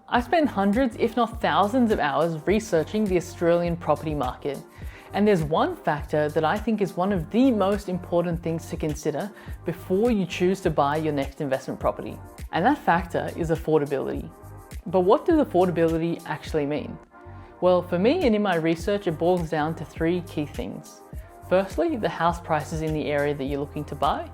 I've spent hundreds, if not thousands of hours researching the Australian property market. And there's one factor that I think is one of the most important things to consider before you choose to buy your next investment property. And that factor is affordability. But what does affordability actually mean? Well, for me and in my research, it boils down to three key things. Firstly, the house prices in the area that you're looking to buy.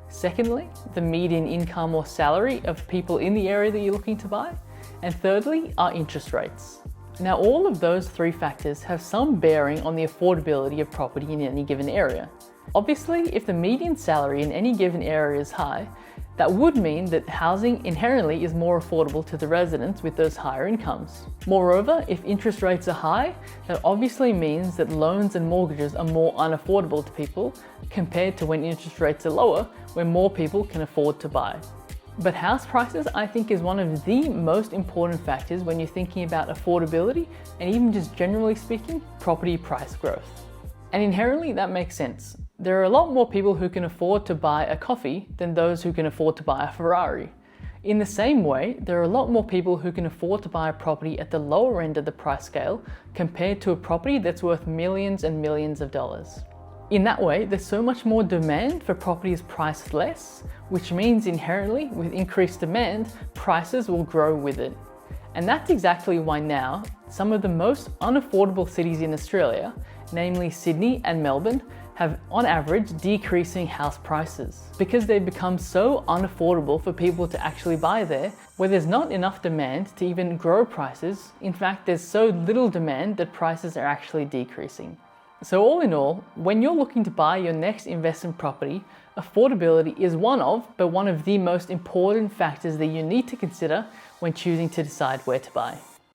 Secondly, the median income or salary of people in the area that you're looking to buy. And thirdly, our interest rates. Now, all of those three factors have some bearing on the affordability of property in any given area. Obviously, if the median salary in any given area is high, that would mean that housing inherently is more affordable to the residents with those higher incomes. Moreover, if interest rates are high, that obviously means that loans and mortgages are more unaffordable to people compared to when interest rates are lower, where more people can afford to buy. But house prices, I think, is one of the most important factors when you're thinking about affordability and even just generally speaking, property price growth. And inherently that makes sense. There are a lot more people who can afford to buy a coffee than those who can afford to buy a Ferrari. In the same way, there are a lot more people who can afford to buy a property at the lower end of the price scale compared to a property that's worth millions and millions of dollars. In that way, there's so much more demand for properties priced less, which means inherently with increased demand, prices will grow with it. And that's exactly why now, some of the most unaffordable cities in Australia, namely Sydney and Melbourne, have on average decreasing house prices because they've become so unaffordable for people to actually buy there, where there's not enough demand to even grow prices. In fact, there's so little demand that prices are actually decreasing. So all in all, when you're looking to buy your next investment property, affordability is one of the most important factors that you need to consider when choosing to decide where to buy.